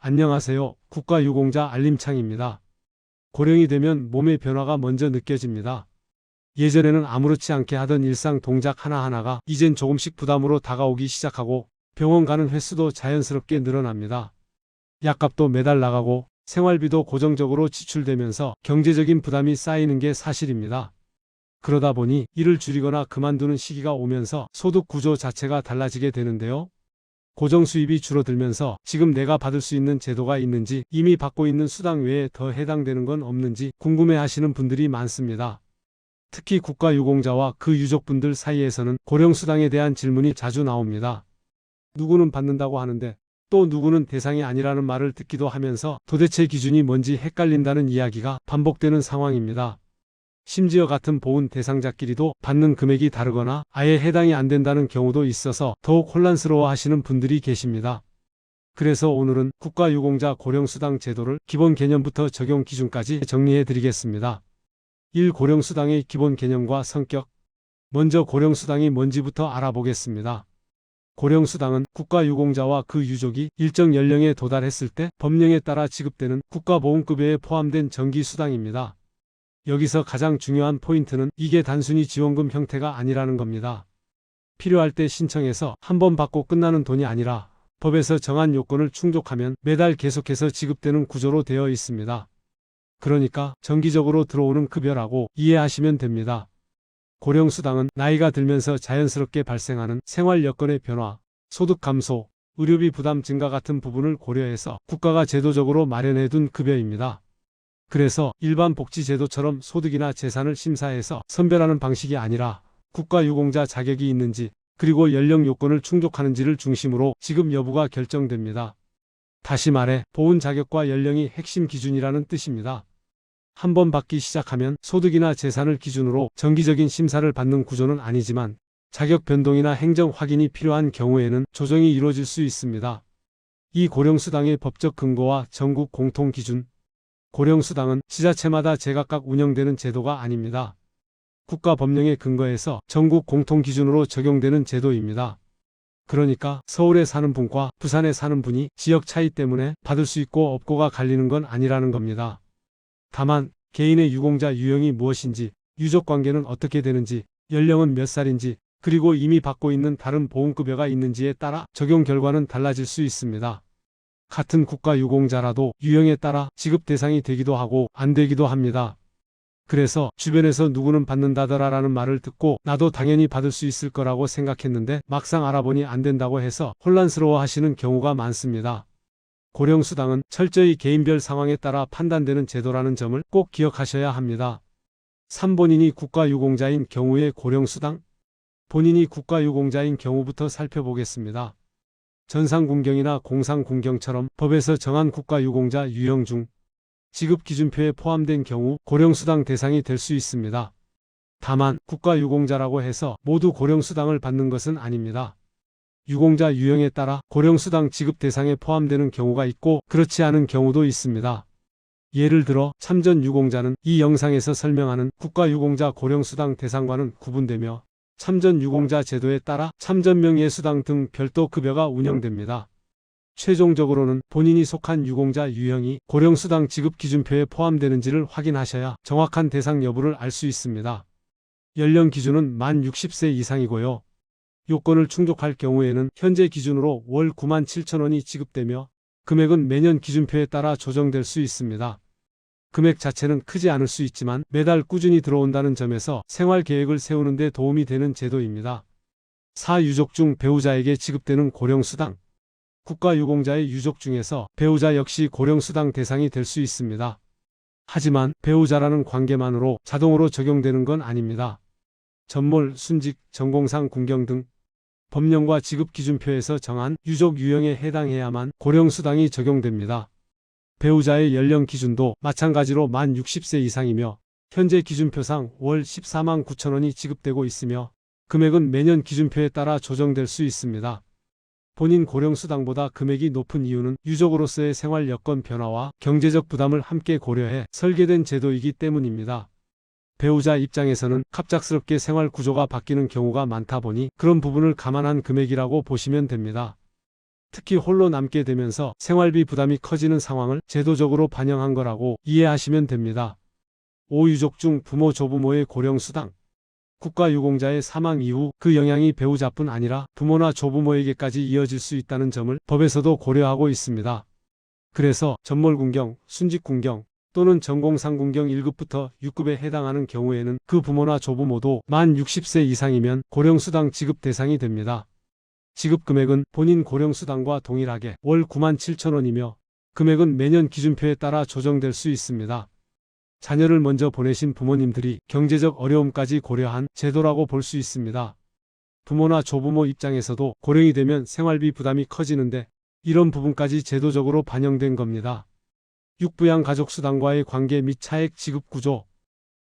안녕하세요. 국가유공자 알림창입니다. 고령이 되면 몸의 변화가 먼저 느껴집니다. 예전에는 아무렇지 않게 하던 일상 동작 하나하나가 이젠 조금씩 부담으로 다가오기 시작하고 병원 가는 횟수도 자연스럽게 늘어납니다. 약값도 매달 나가고 생활비도 고정적으로 지출되면서 경제적인 부담이 쌓이는 게 사실입니다. 그러다 보니 일을 줄이거나 그만두는 시기가 오면서 소득 구조 자체가 달라지게 되는데요. 고정 수입이 줄어들면서 지금 내가 받을 수 있는 제도가 있는지, 이미 받고 있는 수당 외에 더 해당되는 건 없는지 궁금해 하시는 분들이 많습니다. 특히 국가유공자와 그 유족분들 사이에서는 고령수당에 대한 질문이 자주 나옵니다. 누구는 받는다고 하는데 또 누구는 대상이 아니라는 말을 듣기도 하면서 도대체 기준이 뭔지 헷갈린다는 이야기가 반복되는 상황입니다. 심지어 같은 보훈 대상자끼리도 받는 금액이 다르거나 아예 해당이 안 된다는 경우도 있어서 더욱 혼란스러워 하시는 분들이 계십니다. 그래서 오늘은 국가유공자 고령수당 제도를 기본 개념부터 적용 기준까지 정리해 드리겠습니다. 1. 고령수당의 기본 개념과 성격. 먼저 고령수당이 뭔지부터 알아보겠습니다. 고령수당은 국가유공자와 그 유족이 일정 연령에 도달했을 때 법령에 따라 지급되는 국가보훈급여에 포함된 정기수당입니다. 여기서 가장 중요한 포인트는 이게 단순히 지원금 형태가 아니라는 겁니다. 필요할 때 신청해서 한 번 받고 끝나는 돈이 아니라 법에서 정한 요건을 충족하면 매달 계속해서 지급되는 구조로 되어 있습니다. 그러니까 정기적으로 들어오는 급여라고 이해하시면 됩니다. 고령수당은 나이가 들면서 자연스럽게 발생하는 생활 여건의 변화, 소득 감소, 의료비 부담 증가 같은 부분을 고려해서 국가가 제도적으로 마련해둔 급여입니다. 그래서 일반 복지제도처럼 소득이나 재산을 심사해서 선별하는 방식이 아니라 국가유공자 자격이 있는지, 그리고 연령 요건을 충족하는지를 중심으로 지급 여부가 결정됩니다. 다시 말해 보훈 자격과 연령이 핵심 기준이라는 뜻입니다. 한 번 받기 시작하면 소득이나 재산을 기준으로 정기적인 심사를 받는 구조는 아니지만 자격 변동이나 행정 확인이 필요한 경우에는 조정이 이루어질 수 있습니다. 이 고령수당의 법적 근거와 전국 공통 기준. 고령수당은 지자체마다 제각각 운영되는 제도가 아닙니다. 국가 법령에 근거해서 전국 공통 기준으로 적용되는 제도입니다. 그러니까 서울에 사는 분과 부산에 사는 분이 지역 차이 때문에 받을 수 있고 없고가 갈리는 건 아니라는 겁니다. 다만 개인의 유공자 유형이 무엇인지, 유족 관계는 어떻게 되는지, 연령은 몇 살인지, 그리고 이미 받고 있는 다른 보훈급여가 있는지에 따라 적용 결과는 달라질 수 있습니다. 같은 국가유공자라도 유형에 따라 지급 대상이 되기도 하고 안 되기도 합니다. 그래서 주변에서 누구는 받는다더라라는 말을 듣고 나도 당연히 받을 수 있을 거라고 생각했는데 막상 알아보니 안 된다고 해서 혼란스러워 하시는 경우가 많습니다. 고령수당은 철저히 개인별 상황에 따라 판단되는 제도라는 점을 꼭 기억하셔야 합니다. 3. 본인이 국가유공자인 경우의 고령수당. 본인이 국가유공자인 경우부터 살펴보겠습니다. 전상군경이나 공상군경처럼 법에서 정한 국가유공자 유형 중 지급기준표에 포함된 경우 고령수당 대상이 될 수 있습니다. 다만 국가유공자라고 해서 모두 고령수당을 받는 것은 아닙니다. 유공자 유형에 따라 고령수당 지급 대상에 포함되는 경우가 있고 그렇지 않은 경우도 있습니다. 예를 들어 참전유공자는 이 영상에서 설명하는 국가유공자 고령수당 대상과는 구분되며 참전유공자 제도에 따라 참전명예수당 등 별도 급여가 운영됩니다. 최종적으로는 본인이 속한 유공자 유형이 고령수당 지급 기준표에 포함되는지를 확인하셔야 정확한 대상 여부를 알 수 있습니다. 연령 기준은 만 60세 이상이고요. 요건을 충족할 경우에는 현재 기준으로 월 97,000원이 지급되며 금액은 매년 기준표에 따라 조정될 수 있습니다. 금액 자체는 크지 않을 수 있지만 매달 꾸준히 들어온다는 점에서 생활 계획을 세우는 데 도움이 되는 제도입니다. 4. 유족 중 배우자에게 지급되는 고령수당. 국가유공자의 유족 중에서 배우자 역시 고령수당 대상이 될 수 있습니다. 하지만 배우자라는 관계만으로 자동으로 적용되는 건 아닙니다. 전몰, 순직, 전공상 군경 등 법령과 지급기준표에서 정한 유족 유형에 해당해야만 고령수당이 적용됩니다. 배우자의 연령 기준도 마찬가지로 만 60세 이상이며 현재 기준표상 월 14만 9천원이 지급되고 있으며 금액은 매년 기준표에 따라 조정될 수 있습니다. 본인 고령수당보다 금액이 높은 이유는 유족으로서의 생활 여건 변화와 경제적 부담을 함께 고려해 설계된 제도이기 때문입니다. 배우자 입장에서는 갑작스럽게 생활 구조가 바뀌는 경우가 많다 보니 그런 부분을 감안한 금액이라고 보시면 됩니다. 특히 홀로 남게 되면서 생활비 부담이 커지는 상황을 제도적으로 반영한 거라고 이해하시면 됩니다. 5. 유족 중 부모 조부모의 고령수당. 국가유공자의 사망 이후 그 영향이 배우자뿐 아니라 부모나 조부모에게까지 이어질 수 있다는 점을 법에서도 고려하고 있습니다. 그래서 전몰군경, 순직군경 또는 전공상군경 1급부터 6급에 해당하는 경우에는 그 부모나 조부모도 만 60세 이상이면 고령수당 지급 대상이 됩니다. 지급 금액은 본인 고령수당과 동일하게 월 97,000원이며 금액은 매년 기준표에 따라 조정될 수 있습니다. 자녀를 먼저 보내신 부모님들이 경제적 어려움까지 고려한 제도라고 볼 수 있습니다. 부모나 조부모 입장에서도 고령이 되면 생활비 부담이 커지는데 이런 부분까지 제도적으로 반영된 겁니다. 6. 부양가족수당과의 관계 및 차액 지급 구조.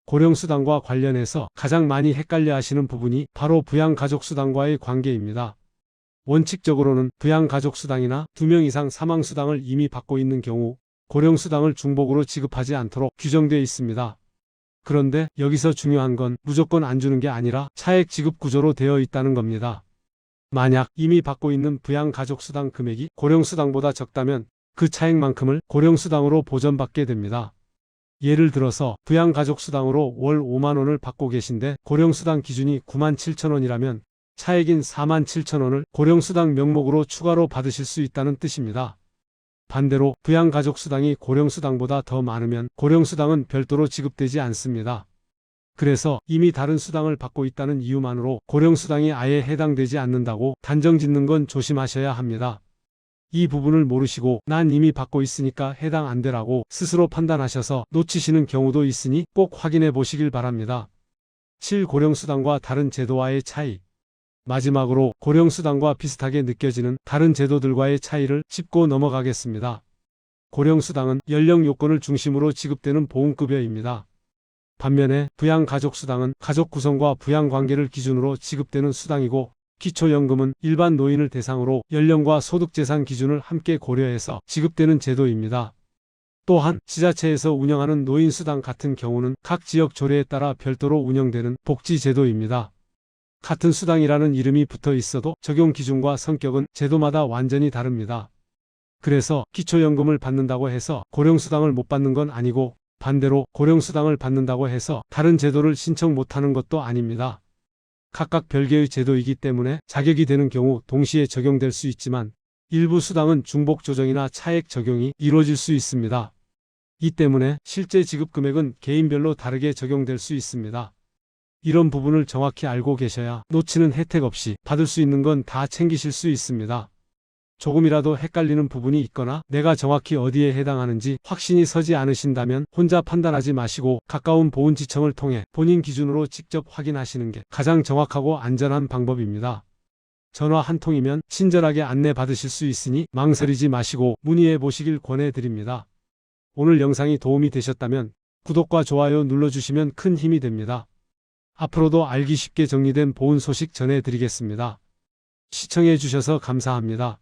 고령수당과 관련해서 가장 많이 헷갈려 하시는 부분이 바로 부양가족수당과의 관계입니다. 원칙적으로는 부양가족수당이나 2명 이상 사망수당을 이미 받고 있는 경우 고령수당을 중복으로 지급하지 않도록 규정되어 있습니다. 그런데 여기서 중요한 건 무조건 안 주는 게 아니라 차액 지급 구조로 되어 있다는 겁니다. 만약 이미 받고 있는 부양가족수당 금액이 고령수당보다 적다면 그 차액만큼을 고령수당으로 보전받게 됩니다. 예를 들어서 부양가족수당으로 월 5만 원을 받고 계신데 고령수당 기준이 97,000원이라면 차액인 47,000원을 고령수당 명목으로 추가로 받으실 수 있다는 뜻입니다. 반대로 부양가족수당이 고령수당보다 더 많으면 고령수당은 별도로 지급되지 않습니다. 그래서 이미 다른 수당을 받고 있다는 이유만으로 고령수당이 아예 해당되지 않는다고 단정짓는 건 조심하셔야 합니다. 이 부분을 모르시고 난 이미 받고 있으니까 해당 안 되라고 스스로 판단하셔서 놓치시는 경우도 있으니 꼭 확인해 보시길 바랍니다. 7. 고령수당과 다른 제도와의 차이. 마지막으로 고령수당과 비슷하게 느껴지는 다른 제도들과의 차이를 짚고 넘어가겠습니다. 고령수당은 연령 요건을 중심으로 지급되는 보훈급여입니다. 반면에 부양가족수당은 가족 구성과 부양관계를 기준으로 지급되는 수당이고 기초연금은 일반 노인을 대상으로 연령과 소득재산 기준을 함께 고려해서 지급되는 제도입니다. 또한 지자체에서 운영하는 노인수당 같은 경우는 각 지역 조례에 따라 별도로 운영되는 복지제도입니다. 같은 수당이라는 이름이 붙어 있어도 적용 기준과 성격은 제도마다 완전히 다릅니다. 그래서 기초연금을 받는다고 해서 고령수당을 못 받는 건 아니고 반대로 고령수당을 받는다고 해서 다른 제도를 신청 못하는 것도 아닙니다. 각각 별개의 제도이기 때문에 자격이 되는 경우 동시에 적용될 수 있지만 일부 수당은 중복 조정이나 차액 적용이 이루어질 수 있습니다. 이 때문에 실제 지급 금액은 개인별로 다르게 적용될 수 있습니다. 이런 부분을 정확히 알고 계셔야 놓치는 혜택 없이 받을 수 있는 건 다 챙기실 수 있습니다. 조금이라도 헷갈리는 부분이 있거나 내가 정확히 어디에 해당하는지 확신이 서지 않으신다면 혼자 판단하지 마시고 가까운 보훈지청을 통해 본인 기준으로 직접 확인하시는 게 가장 정확하고 안전한 방법입니다. 전화 한 통이면 친절하게 안내 받으실 수 있으니 망설이지 마시고 문의해 보시길 권해드립니다. 오늘 영상이 도움이 되셨다면 구독과 좋아요 눌러주시면 큰 힘이 됩니다. 앞으로도 알기 쉽게 정리된 보훈 소식 전해드리겠습니다. 시청해 주셔서 감사합니다.